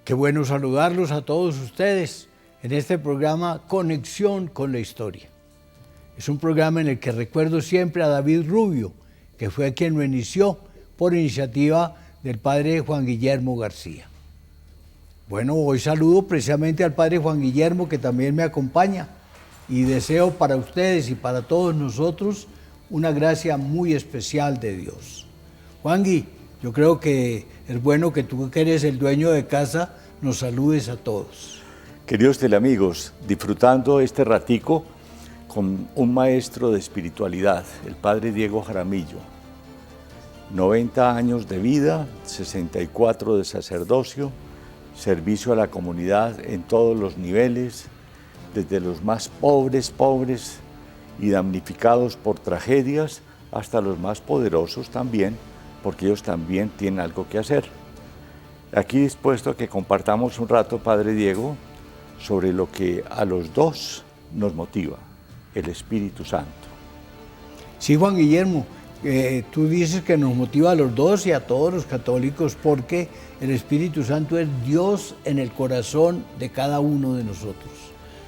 Qué bueno saludarlos a todos ustedes en este programa Conexión con la Historia. Es un programa en el que recuerdo siempre a David Rubio, que fue quien lo inició por iniciativa del padre Juan Guillermo García. Bueno, hoy saludo precisamente al padre Juan Guillermo, que también me acompaña, y deseo para ustedes y para todos nosotros una gracia muy especial de Dios. Juangui, yo creo que es bueno que tú, que eres el dueño de casa, nos saludes a todos. Queridos teleamigos, disfrutando este ratico con un maestro de espiritualidad, el padre Diego Jaramillo. 90 años de vida, 64 de sacerdocio, servicio a la comunidad en todos los niveles, desde los más pobres y damnificados por tragedias, hasta los más poderosos también, porque ellos también tienen algo que hacer. Aquí dispuesto a que compartamos un rato, Padre Diego, sobre lo que a los dos nos motiva, el Espíritu Santo. Sí, Juan Guillermo, tú dices que nos motiva a los dos y a todos los católicos porque el Espíritu Santo es Dios en el corazón de cada uno de nosotros.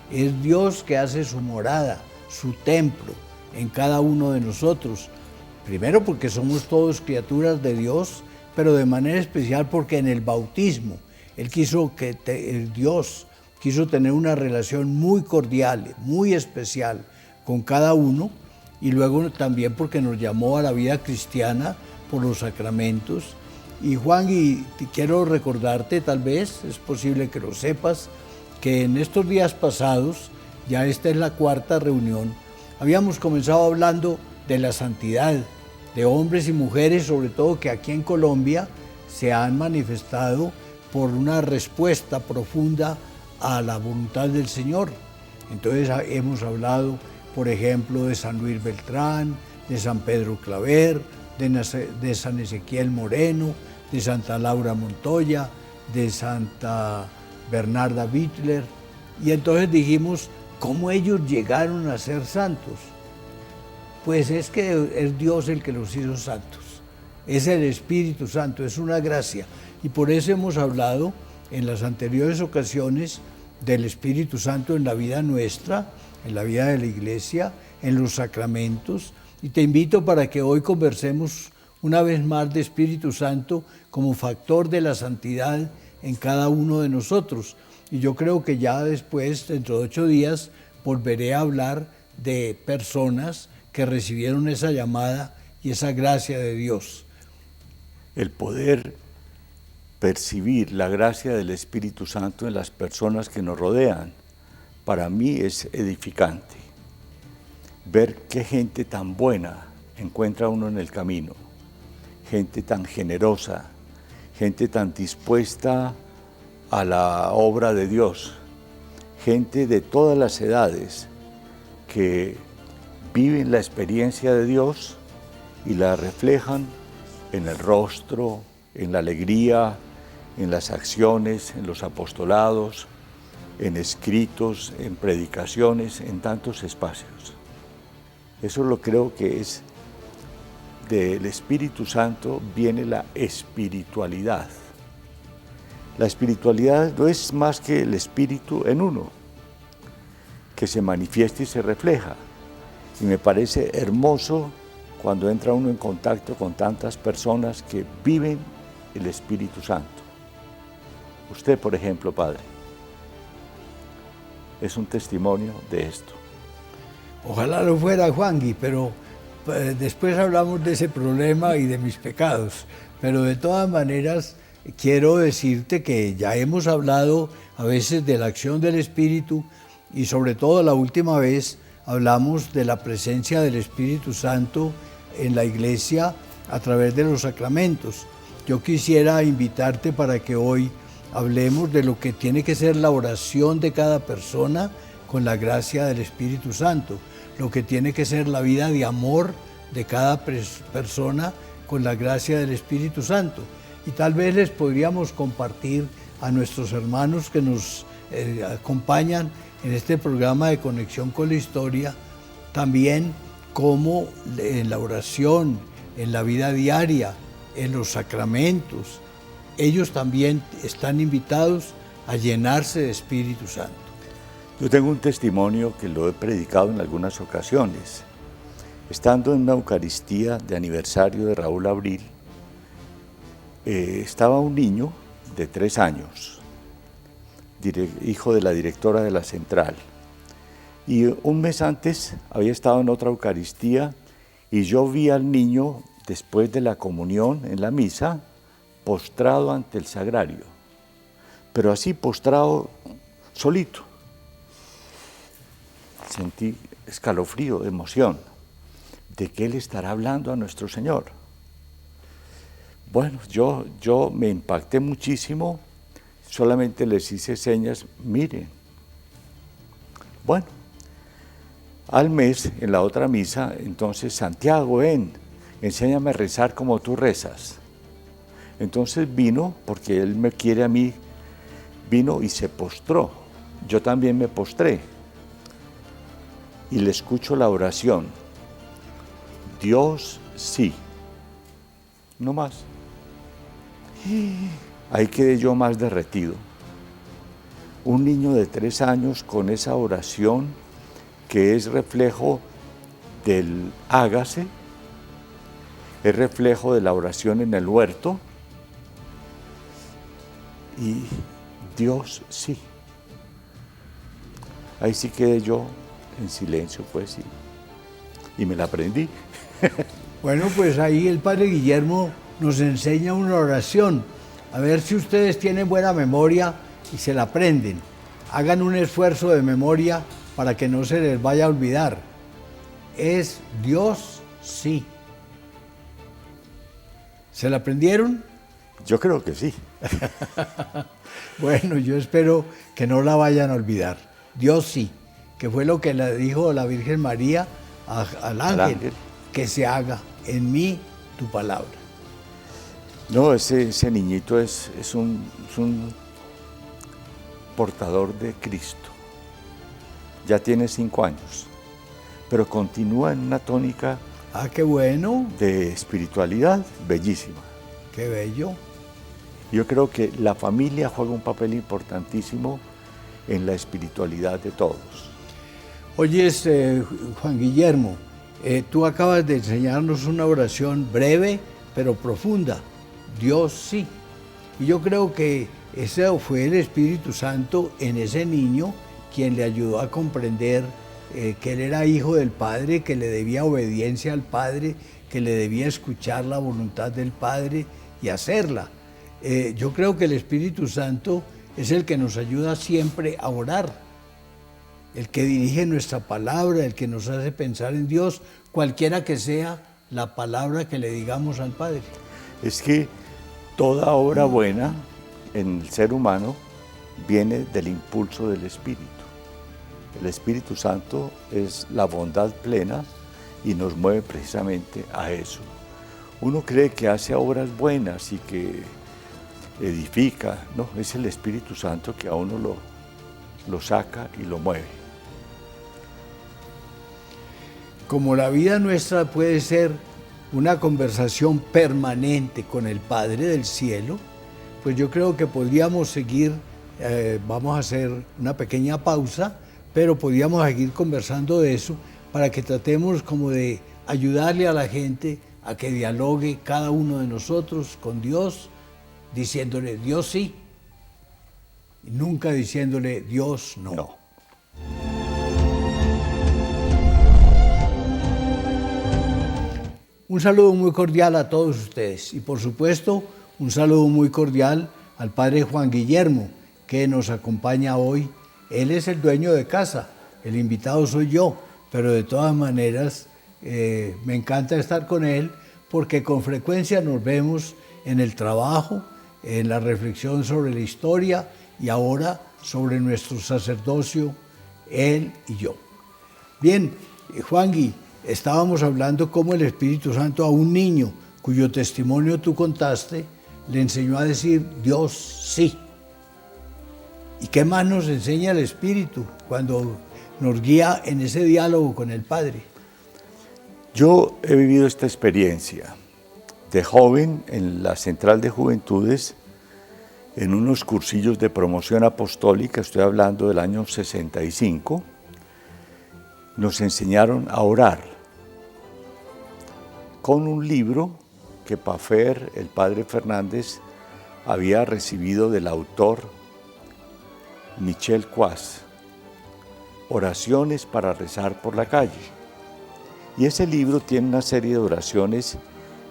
Es Dios que hace su morada, su templo en cada uno de nosotros. Primero porque somos todos criaturas de Dios, pero de manera especial porque en el bautismo Él quiso que Dios quiso tener una relación muy cordial, muy especial con cada uno, y luego también porque nos llamó a la vida cristiana por los sacramentos. Y Juan, quiero recordarte, tal vez, es posible que lo sepas, que en estos días pasados, ya esta es la cuarta reunión, habíamos comenzado hablando de la santidad, de hombres y mujeres, sobre todo que aquí en Colombia se han manifestado por una respuesta profunda a la voluntad del Señor. Entonces hemos hablado, por ejemplo, de San Luis Beltrán, de San Pedro Claver, de San Ezequiel Moreno, de Santa Laura Montoya, de Santa Bernarda Bittler, y entonces dijimos, ¿cómo ellos llegaron a ser santos? Pues es que es Dios el que los hizo santos, es el Espíritu Santo, es una gracia, y por eso hemos hablado en las anteriores ocasiones del Espíritu Santo en la vida nuestra, en la vida de la Iglesia, en los sacramentos, y te invito para que hoy conversemos una vez más de Espíritu Santo como factor de la santidad en cada uno de nosotros. Y yo creo que ya después, dentro de 8 días, volveré a hablar de personas que recibieron esa llamada y esa gracia de Dios. El poder percibir la gracia del Espíritu Santo en las personas que nos rodean, para mí es edificante. Ver qué gente tan buena encuentra uno en el camino, gente tan generosa, gente tan dispuesta a la obra de Dios, gente de todas las edades que viven la experiencia de Dios y la reflejan en el rostro, en la alegría, en las acciones, en los apostolados, en escritos, en predicaciones, en tantos espacios. Eso lo creo que es del Espíritu Santo, viene la espiritualidad. La espiritualidad no es más que el Espíritu en uno, que se manifiesta y se refleja. Y me parece hermoso cuando entra uno en contacto con tantas personas que viven el Espíritu Santo. Usted, por ejemplo, Padre, es un testimonio de esto. Ojalá lo fuera, Juangui, pero después hablamos de ese problema y de mis pecados. Pero de todas maneras, quiero decirte que ya hemos hablado a veces de la acción del Espíritu y sobre todo la última vez hablamos de la presencia del Espíritu Santo en la Iglesia a través de los sacramentos. Yo quisiera invitarte para que hoy hablemos de lo que tiene que ser la oración de cada persona con la gracia del Espíritu Santo, lo que tiene que ser la vida de amor de cada persona con la gracia del Espíritu Santo. Y tal vez les podríamos compartir a nuestros hermanos que nos acompañan en este programa de Conexión con la Historia, también cómo en la oración, en la vida diaria, en los sacramentos, ellos también están invitados a llenarse de Espíritu Santo. Yo tengo un testimonio que lo he predicado en algunas ocasiones. Estando en una Eucaristía de aniversario de Raúl Abril, estaba un niño de 3 años, hijo de la directora de la central. Y un mes antes había estado en otra Eucaristía y yo vi al niño después de la comunión en la misa, postrado ante el sagrario, pero así postrado solito. Sentí escalofrío de emoción. ¿De qué le estará hablando a nuestro Señor? Bueno, yo me impacté muchísimo, solamente les hice señas, miren. Bueno, al mes, en la otra misa, entonces, Santiago, ven, enséñame a rezar como tú rezas. Entonces vino, porque él me quiere a mí, vino y se postró. Yo también me postré. Y le escucho la oración. Dios sí. No más. Ahí quedé yo más derretido. Un niño de 3 años con esa oración que es reflejo del hágase, es reflejo de la oración en el huerto, y Dios sí. Ahí sí quedé yo en silencio, pues, y me la aprendí. Bueno, pues ahí el Padre Guillermo nos enseña una oración. A ver si ustedes tienen buena memoria y se la aprenden. Hagan un esfuerzo de memoria para que no se les vaya a olvidar. Es Dios sí. ¿Se la aprendieron? Yo creo que sí. Bueno, yo espero que no la vayan a olvidar. Dios sí, que fue lo que le dijo la Virgen María al ángel, que se haga en mí tu palabra. No, ese niñito es un portador de Cristo. Ya tiene 5 años, pero continúa en una tónica qué bueno, de espiritualidad bellísima. Qué bello. Yo creo que la familia juega un papel importantísimo en la espiritualidad de todos. Oyes, Juan Guillermo, tú acabas de enseñarnos una oración breve pero profunda. Dios sí. Y yo creo que ese fue el Espíritu Santo en ese niño quien le ayudó a comprender que él era hijo del Padre, que le debía obediencia al Padre, que le debía escuchar la voluntad del Padre y hacerla. Yo creo que el Espíritu Santo es el que nos ayuda siempre a orar, el que dirige nuestra palabra, el que nos hace pensar en Dios, cualquiera que sea la palabra que le digamos al Padre. Es que toda obra buena en el ser humano viene del impulso del Espíritu. El Espíritu Santo es la bondad plena y nos mueve precisamente a eso. Uno cree que hace obras buenas y que edifica, no, es el Espíritu Santo que a uno lo saca y lo mueve. Como la vida nuestra puede ser una conversación permanente con el Padre del cielo, pues yo creo que podríamos seguir, vamos a hacer una pequeña pausa, pero podríamos seguir conversando de eso para que tratemos como de ayudarle a la gente a que dialogue cada uno de nosotros con Dios, diciéndole Dios sí, y nunca diciéndole Dios no. No. Un saludo muy cordial a todos ustedes y por supuesto un saludo muy cordial al Padre Juan Guillermo que nos acompaña hoy. Él es el dueño de casa, el invitado soy yo, pero de todas maneras me encanta estar con él porque con frecuencia nos vemos en el trabajo, en la reflexión sobre la historia y ahora sobre nuestro sacerdocio, él y yo. Bien, Juan Gui, estábamos hablando cómo el Espíritu Santo a un niño cuyo testimonio tú contaste le enseñó a decir Dios sí. ¿Y qué más nos enseña el Espíritu cuando nos guía en ese diálogo con el Padre? Yo he vivido esta experiencia. De joven, en la Central de Juventudes, en unos cursillos de promoción apostólica, estoy hablando del año 65, nos enseñaron a orar con un libro que Pafer, el padre Fernández, había recibido del autor Michel Quas, Oraciones para rezar por la calle. Y ese libro tiene una serie de oraciones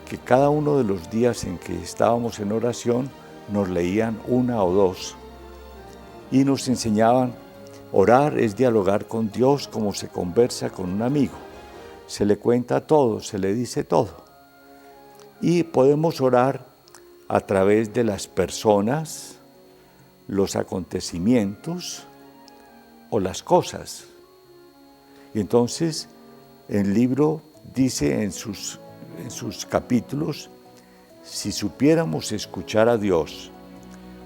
que cada uno de los días en que estábamos en oración nos leían una o dos y nos enseñaban: orar es dialogar con Dios como se conversa con un amigo. Se le cuenta todo, se le dice todo. Y podemos orar a través de las personas, los acontecimientos o las cosas. Y entonces el libro dice en sus capítulos: si supiéramos escuchar a Dios,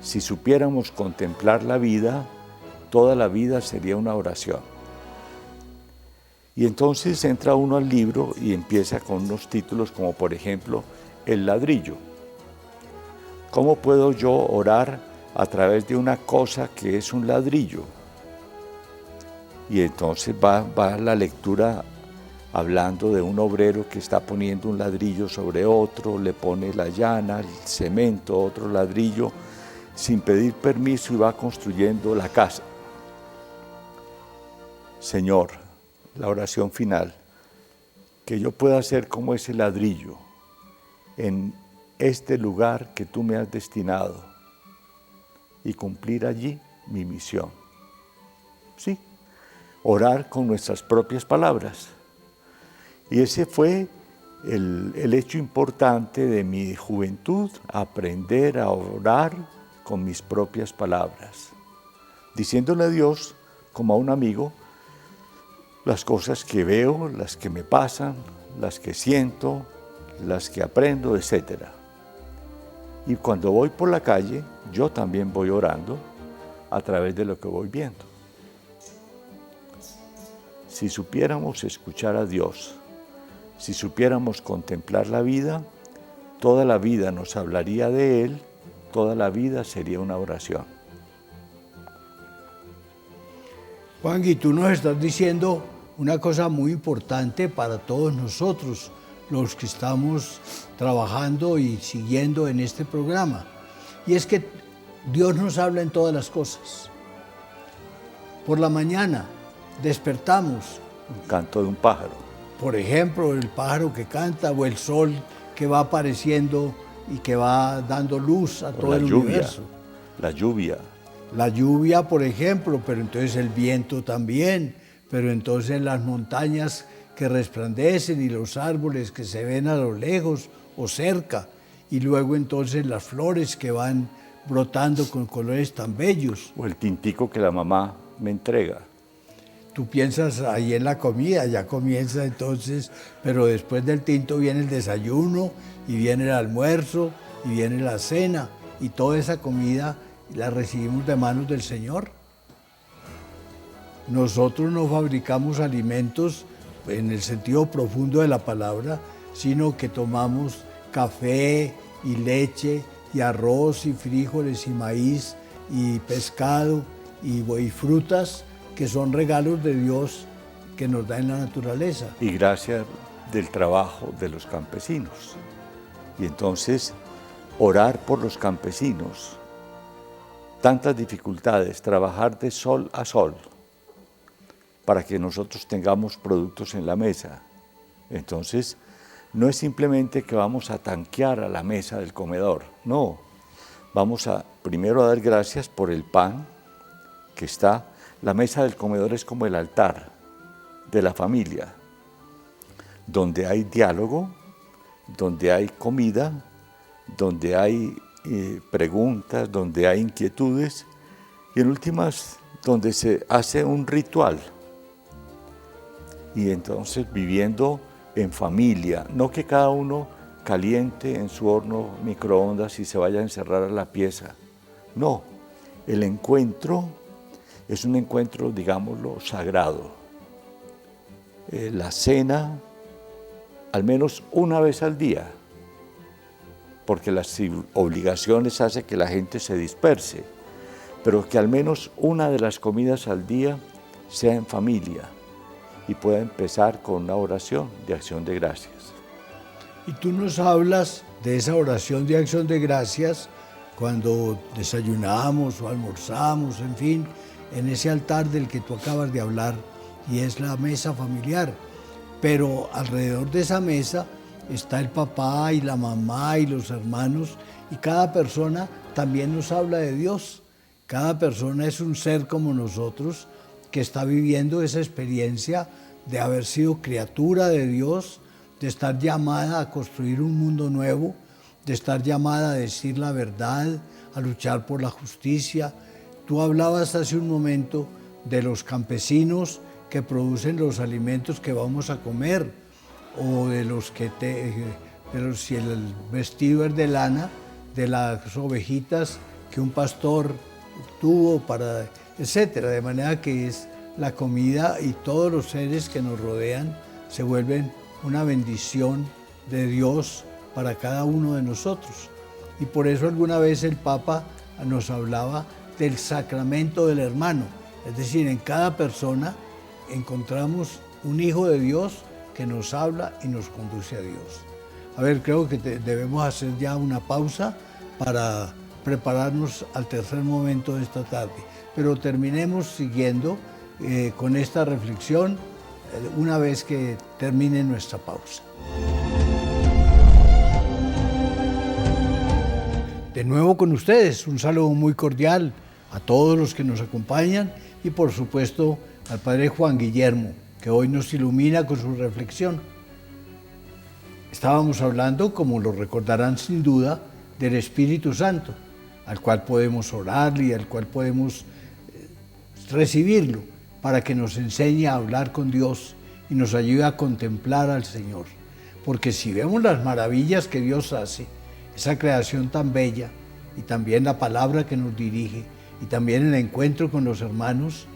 si supiéramos contemplar la vida, toda la vida sería una oración. Y entonces entra uno al libro y empieza con unos títulos como, por ejemplo, El ladrillo. ¿Cómo puedo yo orar a través de una cosa que es un ladrillo? Y entonces va la lectura hablando de un obrero que está poniendo un ladrillo sobre otro, le pone la llana, el cemento, otro ladrillo, sin pedir permiso, y va construyendo la casa. Señor, la oración final, que yo pueda ser como ese ladrillo en este lugar que tú me has destinado y cumplir allí mi misión. Sí, orar con nuestras propias palabras. Y ese fue el hecho importante de mi juventud, aprender a orar con mis propias palabras, diciéndole a Dios como a un amigo las cosas que veo, las que me pasan, las que siento, las que aprendo, etc. Y cuando voy por la calle, yo también voy orando a través de lo que voy viendo. Si supiéramos escuchar a Dios, si supiéramos contemplar la vida, toda la vida nos hablaría de Él, toda la vida sería una oración. Juan, y tú nos estás diciendo una cosa muy importante para todos nosotros, los que estamos trabajando y siguiendo en este programa. Y es que Dios nos habla en todas las cosas. Por la mañana despertamos. Un canto de un pájaro. Por ejemplo, el pájaro que canta o el sol que va apareciendo y que va dando luz a todo el universo. La lluvia. La lluvia, por ejemplo, pero entonces el viento también, pero entonces las montañas que resplandecen y los árboles que se ven a lo lejos o cerca, y luego entonces las flores que van brotando con colores tan bellos. O el tintico que la mamá me entrega. Tú piensas ahí en la comida, ya comienza entonces, pero después del tinto viene el desayuno, y viene el almuerzo, y viene la cena, y toda esa comida la recibimos de manos del Señor. Nosotros no fabricamos alimentos en el sentido profundo de la palabra, sino que tomamos café y leche y arroz y frijoles y maíz y pescado y frutas, que son regalos de Dios que nos da en la naturaleza. Y gracias del trabajo de los campesinos. Y entonces, orar por los campesinos, tantas dificultades, trabajar de sol a sol, para que nosotros tengamos productos en la mesa. Entonces, no es simplemente que vamos a tanquear a la mesa del comedor, no. Vamos primero a dar gracias por el pan que está. La mesa del comedor es como el altar de la familia, donde hay diálogo, donde hay comida, donde hay preguntas, donde hay inquietudes, y en últimas, donde se hace un ritual. Y entonces viviendo en familia, no que cada uno caliente en su horno microondas y se vaya a encerrar a la pieza. No, el encuentro es un encuentro, digámoslo, sagrado. La cena, al menos una vez al día, porque las obligaciones hacen que la gente se disperse, pero que al menos una de las comidas al día sea en familia y pueda empezar con una oración de acción de gracias. Y tú nos hablas de esa oración de acción de gracias cuando desayunamos o almorzamos, en fin, en ese altar del que tú acabas de hablar, y es la mesa familiar. Pero alrededor de esa mesa está el papá y la mamá y los hermanos, y cada persona también nos habla de Dios. Cada persona es un ser como nosotros que está viviendo esa experiencia de haber sido criatura de Dios, de estar llamada a construir un mundo nuevo, de estar llamada a decir la verdad, a luchar por la justicia. Tú hablabas hace un momento de los campesinos que producen los alimentos que vamos a comer, o de los que si el vestido es de lana, de las ovejitas que un pastor tuvo para, etcétera. De manera que es la comida y todos los seres que nos rodean se vuelven una bendición de Dios para cada uno de nosotros. Y por eso alguna vez el Papa nos hablaba del sacramento del hermano. Es decir, en cada persona encontramos un hijo de Dios que nos habla y nos conduce a Dios. A ver, creo que debemos hacer ya una pausa para prepararnos al tercer momento de esta tarde. Pero terminemos siguiendo con esta reflexión una vez que termine nuestra pausa. De nuevo con ustedes, un saludo muy cordial a todos los que nos acompañan y por supuesto al Padre Juan Guillermo, que hoy nos ilumina con su reflexión. Estábamos hablando, como lo recordarán sin duda, del Espíritu Santo, al cual podemos orarle y al cual podemos recibirlo para que nos enseñe a hablar con Dios y nos ayude a contemplar al Señor. Porque si vemos las maravillas que Dios hace, esa creación tan bella, y también la palabra que nos dirige, y también el encuentro con los hermanos,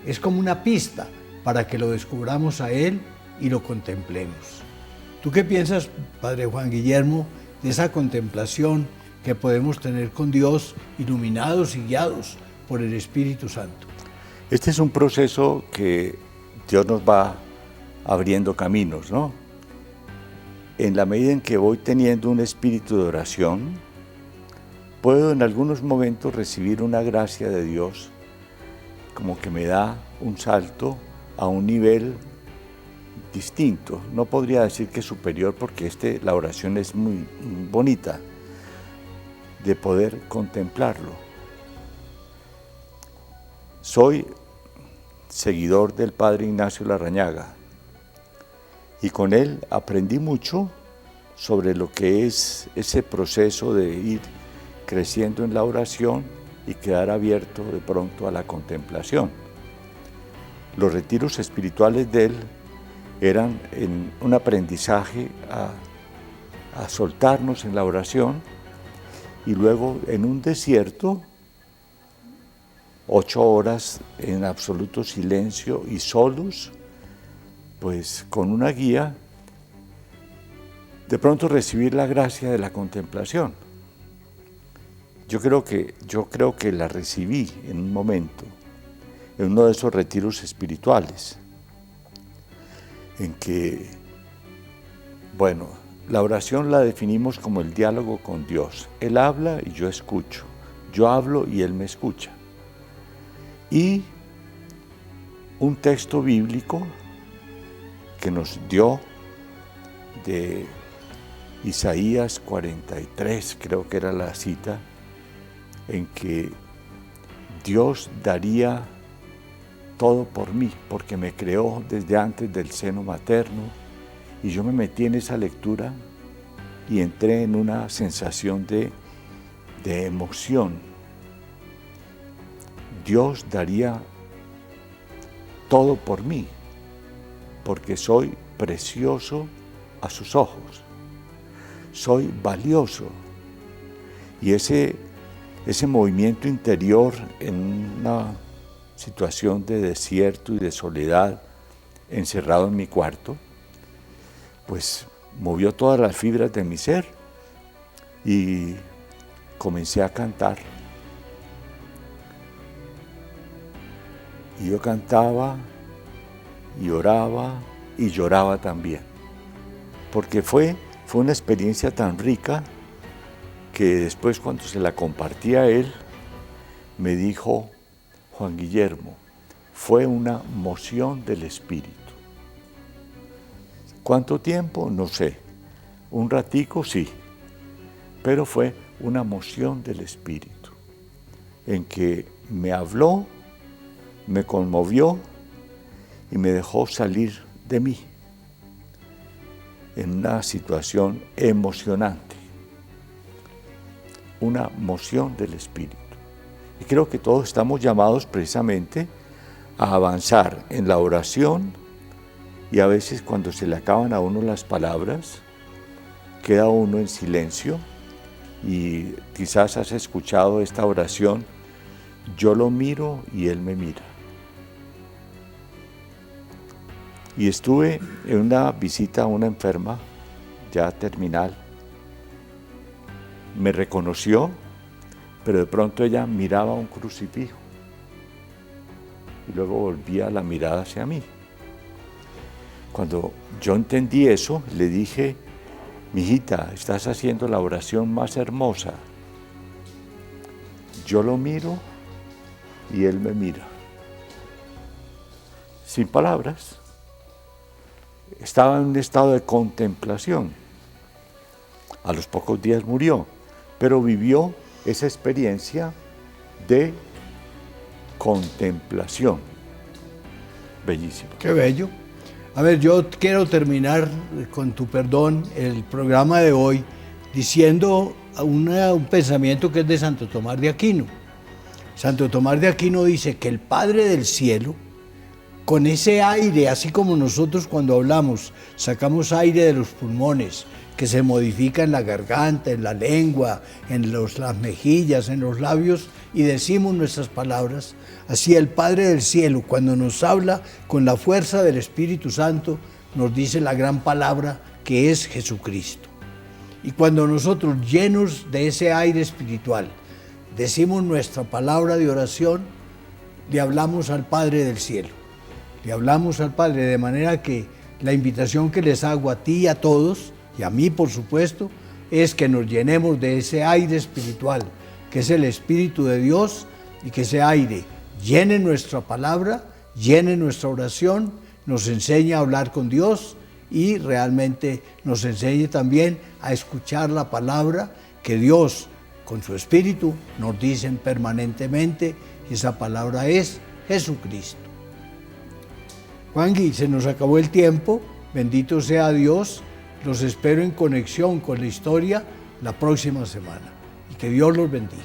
es como una pista para que lo descubramos a Él y lo contemplemos. ¿Tú qué piensas, Padre Juan Guillermo, de esa contemplación que podemos tener con Dios, iluminados y guiados por el Espíritu Santo? Este es un proceso que Dios nos va abriendo caminos, ¿no? En la medida en que voy teniendo un espíritu de oración, puedo en algunos momentos recibir una gracia de Dios, como que me da un salto a un nivel distinto. No podría decir que superior, porque la oración es muy bonita, de poder contemplarlo. Soy seguidor del Padre Ignacio Larrañaga y con él aprendí mucho sobre lo que es ese proceso de ir creciendo en la oración y quedar abierto de pronto a la contemplación. Los retiros espirituales de él eran un aprendizaje a soltarnos en la oración, y luego en un desierto, 8 horas en absoluto silencio y solos, pues con una guía, de pronto recibir la gracia de la contemplación. Yo creo que la recibí en un momento, en uno de esos retiros espirituales, en que, bueno, la oración la definimos como el diálogo con Dios. Él habla y yo escucho. Yo hablo y Él me escucha. Y un texto bíblico que nos dio de Isaías 43, creo que era la cita, en que Dios daría todo por mí, porque me creó desde antes del seno materno, y yo me metí en esa lectura y entré en una sensación de emoción. Dios daría todo por mí, porque soy precioso a sus ojos, soy valioso. Y ese movimiento interior en una situación de desierto y de soledad, encerrado en mi cuarto, pues movió todas las fibras de mi ser y comencé a cantar. Y yo cantaba y oraba y lloraba también, porque fue una experiencia tan rica que después, cuando se la compartí a él, me dijo: Juan Guillermo, fue una moción del Espíritu. ¿Cuánto tiempo? No sé. Un ratico, sí, pero fue una moción del Espíritu, en que me habló, me conmovió y me dejó salir de mí en una situación emocionante, una moción del Espíritu. Y creo que todos estamos llamados precisamente a avanzar en la oración, y a veces cuando se le acaban a uno las palabras, queda uno en silencio. Y quizás has escuchado esta oración: yo lo miro y él me mira. Y estuve en una visita a una enferma ya terminal. Me reconoció, pero de pronto ella miraba un crucifijo y luego volvía la mirada hacia mí. Cuando yo entendí eso, le dije: mijita, estás haciendo la oración más hermosa. Yo lo miro y él me mira. Sin palabras. Estaba en un estado de contemplación. A los pocos días murió, pero vivió esa experiencia de contemplación. Bellísimo. Qué bello. A ver, yo quiero terminar, con tu perdón, el programa de hoy diciendo un pensamiento que es de Santo Tomás de Aquino. Santo Tomás de Aquino dice que el Padre del Cielo, con ese aire, así como nosotros cuando hablamos sacamos aire de los pulmones, que se modifica en la garganta, en la lengua, en las mejillas, en los labios, y decimos nuestras palabras, así el Padre del Cielo, cuando nos habla con la fuerza del Espíritu Santo, nos dice la gran palabra que es Jesucristo. Y cuando nosotros, llenos de ese aire espiritual, decimos nuestra palabra de oración, le hablamos al Padre del Cielo. Le hablamos al Padre, de manera que la invitación que les hago a ti y a todos, y a mí por supuesto, es que nos llenemos de ese aire espiritual, que es el Espíritu de Dios, y que ese aire llene nuestra palabra, llene nuestra oración, nos enseñe a hablar con Dios y realmente nos enseñe también a escuchar la palabra que Dios, con su Espíritu, nos dice permanentemente, y esa palabra es Jesucristo. Juangui, se nos acabó el tiempo, bendito sea Dios, los espero en conexión con la historia la próxima semana y que Dios los bendiga.